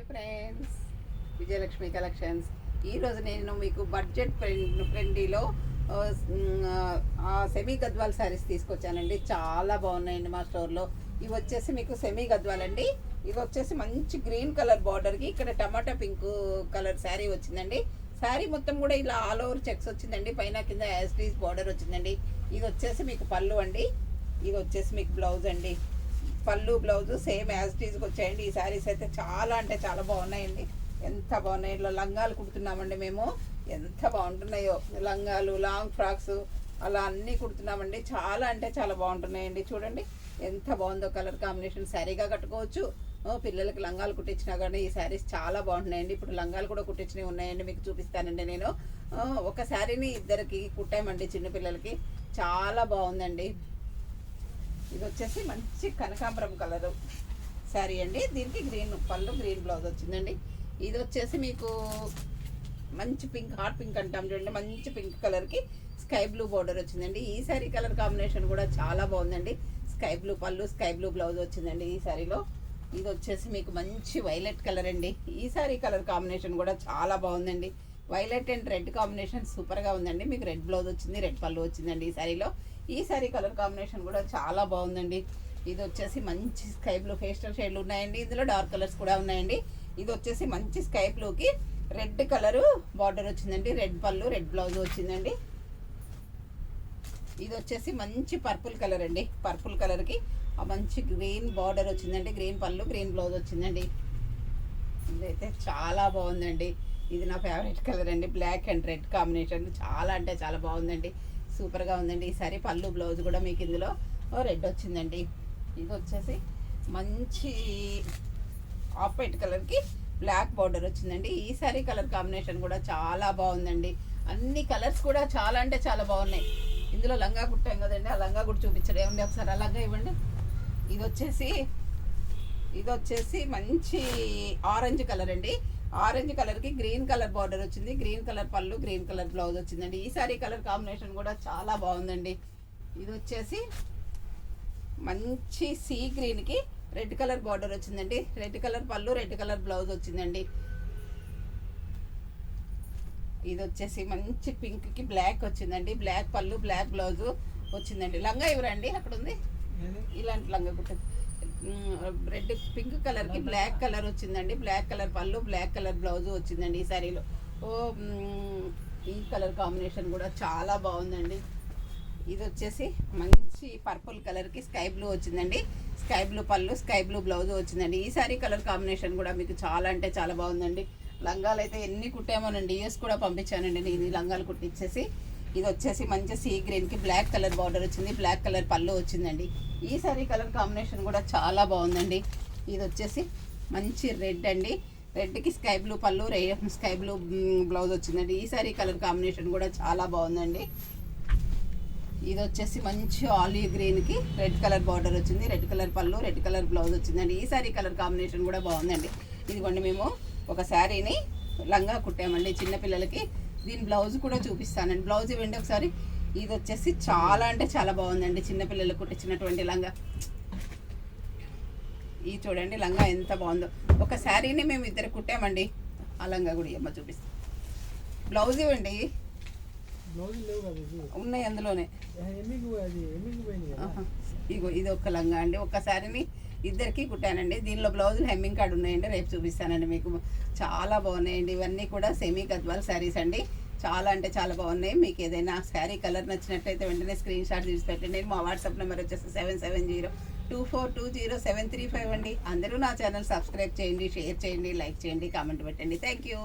Hi friends, Vijayalakshmi collections. ఈరోజు నేను మీకు బడ్జెట్ ఫ్రెండ్లీలో సెమీ గద్వాల్ శారీస్ తీసుకొచ్చానండి. చాలా బాగున్నాయండి మా స్టోర్లో. ఇవి వచ్చేసి మీకు సెమీ గద్వాల్ అండి. ఇది వచ్చేసి మంచి గ్రీన్ కలర్ బార్డర్కి ఇక్కడ టమాటా పింక్ కలర్ శారీ వచ్చిందండి. శారీ మొత్తం కూడా ఇలా ఆల్ ఓవర్ చెక్స్ వచ్చిందండి. పైన కింద యాస్టీస్ బార్డర్ వచ్చిందండి. ఇది వచ్చేసి మీకు పళ్ళు అండి. ఇది వచ్చేసి మీకు బ్లౌజ్ అండి. పళ్ళు బ్లౌజ్ సేమ్ యాస్టీస్కి వచ్చాయండి. ఈ శారీస్ అయితే చాలా అంటే చాలా బాగున్నాయండి. ఎంత బాగున్నాయి. ఇట్లా లంగాలు కుడుతున్నామండి మేము. ఎంత బాగుంటున్నాయో లంగాలు, లాంగ్ ఫ్రాక్స్ అలా అన్నీ కుడుతున్నామండి. చాలా అంటే చాలా బాగుంటున్నాయండి. చూడండి ఎంత బాగుందో కలర్ కాంబినేషన్. శారీగా కట్టుకోవచ్చు. పిల్లలకి లంగాలు కుట్టించినా కానీ ఈ శారీస్ చాలా బాగుంటున్నాయండి. ఇప్పుడు లంగాలు కూడా కుట్టించినవి ఉన్నాయండి, మీకు చూపిస్తానండి. నేను ఒక శారీని ఇద్దరికి కుట్టామండి చిన్నపిల్లలకి. చాలా బాగుందండి. ఇది వచ్చేసి మంచి కనకాంబరం కలరు శారీ అండి. దీనికి గ్రీన్ పళ్ళు, గ్రీన్ బ్లౌజ్ వచ్చిందండి. ఇది వచ్చేసి మీకు మంచి పింక్, హాట్ పింక్ అంటాం చూడండి. మంచి పింక్ కలర్కి స్కై బ్లూ బార్డర్ వచ్చిందండి. ఈ శారీ కలర్ కాంబినేషన్ కూడా చాలా బాగుందండి. స్కై బ్లూ పళ్ళు, స్కై బ్లూ బ్లౌజ్ వచ్చిందండి ఈ శారీలో. ఇది వచ్చేసి మీకు మంచి వైలెట్ కలర్ అండి. ఈ శారీ కలర్ కాంబినేషన్ కూడా చాలా బాగుందండి. వైలెట్ అండ్ రెడ్ కాంబినేషన్ సూపర్గా ఉందండి. మీకు రెడ్ బ్లౌజ్ వచ్చింది, రెడ్ పళ్ళు వచ్చిందండి ఈ శారీలో. ఈ శారీ కలర్ కాంబినేషన్ కూడా చాలా బాగుందండి. ఇది వచ్చేసి మంచి స్కై బ్లూ పేస్టల్ షేడ్లు ఉన్నాయండి. ఇందులో డార్క్ కలర్స్ కూడా ఉన్నాయండి. ఇది వచ్చేసి మంచి స్కై బ్లూకి రెడ్ కలరు బార్డర్ వచ్చిందండి. రెడ్ పళ్ళు, రెడ్ బ్లౌజ్ వచ్చిందండి. ఇది వచ్చేసి మంచి పర్పుల్ కలర్ అండి. పర్పుల్ కలర్కి మంచి గ్రీన్ బార్డర్ వచ్చిందండి. గ్రీన్ పళ్ళు, గ్రీన్ బ్లౌజ్ వచ్చిందండి. ఇదైతే చాలా బాగుందండి. ఇది నా ఫేవరెట్ కలర్ అండి. బ్లాక్ అండ్ రెడ్ కాంబినేషన్ చాలా అంటే చాలా బాగుందండి. సూపర్గా ఉందండి. ఈ సారీ పళ్ళు బ్లౌజ్ కూడా మీకు ఇందులో రెడ్ వచ్చిందండి. ఇది వచ్చేసి మంచి ఆఫ్ వైట్ కలర్కి బ్లాక్ బార్డర్ వచ్చిందండి. ఈ సారీ కలర్ కాంబినేషన్ కూడా చాలా బాగుందండి. అన్ని కలర్స్ కూడా చాలా అంటే చాలా బాగున్నాయి. ఇందులో లంగా కుట్టాం కదండి, ఆ లంగా కూడా చూపించడం ఏముంది ఒకసారి ఆ లంగా ఇవ్వండి. ఇది వచ్చేసి మంచి ఆరెంజ్ కలర్ అండి. ఆరెంజ్ కలర్కి గ్రీన్ కలర్ బార్డర్ వచ్చింది. గ్రీన్ కలర్ పళ్ళు, గ్రీన్ కలర్ బ్లౌజ్ వచ్చిందండి. ఈ సారీ కలర్ కాంబినేషన్ కూడా చాలా బాగుందండి. ఇది వచ్చేసి మంచి సీ గ్రీన్కి రెడ్ కలర్ బార్డర్ వచ్చిందండి. రెడ్ కలర్ పళ్ళు, రెడ్ కలర్ బ్లౌజ్ వచ్చిందండి. ఇది వచ్చేసి మంచి పింక్కి బ్లాక్ వచ్చిందండి. బ్లాక్ పళ్ళు, బ్లాక్ బ్లౌజ్ వచ్చిందండి. లంగా ఇవ్వరండి, అక్కడ ఉంది ఇలాంటి లంగా కుట్ట. రెడ్ పింక్ కలర్కి బ్లాక్ కలర్ వచ్చిందండి. బ్లాక్ కలర్ పళ్ళు, బ్లాక్ కలర్ బ్లౌజ్ వచ్చిందండి ఈ శారీలో. ఈ కలర్ కాంబినేషన్ కూడా చాలా బాగుందండి. ఇది వచ్చేసి మంచి పర్పుల్ కలర్కి స్కై బ్లూ వచ్చిందండి. స్కై బ్లూ పళ్ళు, స్కై బ్లూ బ్లౌజ్ వచ్చిందండి. ఈ శారీ కలర్ కాంబినేషన్ కూడా మీకు చాలా అంటే చాలా బాగుందండి. లంగాలు అయితే ఎన్ని కుట్టామోనండి, యూఎస్ కూడా పంపించానండి నేను ఈ లంగాలు కుట్టించేసి. ఇది వచ్చేసి మంచి సీ గ్రీన్కి బ్లాక్ కలర్ బార్డర్ వచ్చింది. బ్లాక్ కలర్ పళ్ళు వచ్చిందండి. ఈ సారీ కలర్ కాంబినేషన్ కూడా చాలా బాగుందండి. ఇది వచ్చేసి మంచి రెడ్ అండి. రెడ్కి స్కై బ్లూ పళ్ళు, స్కై బ్లూ బ్లౌజ్ వచ్చిందండి. ఈ సారీ కలర్ కాంబినేషన్ కూడా చాలా బాగుందండి. ఇది వచ్చేసి మంచి ఆలివ్ గ్రీన్కి రెడ్ కలర్ బార్డర్ వచ్చింది. రెడ్ కలర్ పళ్ళు, రెడ్ కలర్ బ్లౌజ్ వచ్చిందండి. ఈ సారీ కలర్ కాంబినేషన్ కూడా బాగుందండి. ఇదిగోండి మేము ఒక శారీని లంగా కుట్టామండి చిన్నపిల్లలకి. దీని బ్లౌజ్ కూడా చూపిస్తానండి. బ్లౌజ్ ఇవ్వండి ఒకసారి. ఇది వచ్చేసి చాలా అంటే చాలా బాగుందండి. చిన్నపిల్లలకు కుట్టించినటువంటి లంగా. ఇది చూడండి లంగా ఎంత బాగుందో. ఒక శారీని మేము ఇద్దరు కుట్టామండి. ఆ లంగా కూడా అమ్మ చూపిస్తాం. బ్లౌజ్ ఇవ్వండి. ఉన్నాయి అందులోనే. ఇగో ఇది ఒక లంగా అండి. ఒక శారీని ఇద్దరికి కుట్టానండి. దీనిలో బ్లౌజులు హెమ్మింగ్ కార్డు ఉన్నాయండి, రేపు చూపిస్తానండి మీకు. చాలా బాగున్నాయండి. ఇవన్నీ కూడా సెమీ గద్వాల్ శారీస్ అండి. చాలా అంటే చాలా బాగున్నాయి. మీకు ఏదైనా శారీ కలర్ నచ్చినట్లయితే వెంటనే స్క్రీన్ షాట్ తీసి పెట్టండి. మా వాట్సాప్ నెంబర్ వచ్చేసి 7702420735 అండి. అందరూ నా ఛానల్ సబ్స్క్రైబ్ చేయండి, షేర్ చేయండి, లైక్ చేయండి, కామెంట్ పెట్టండి. Thank you.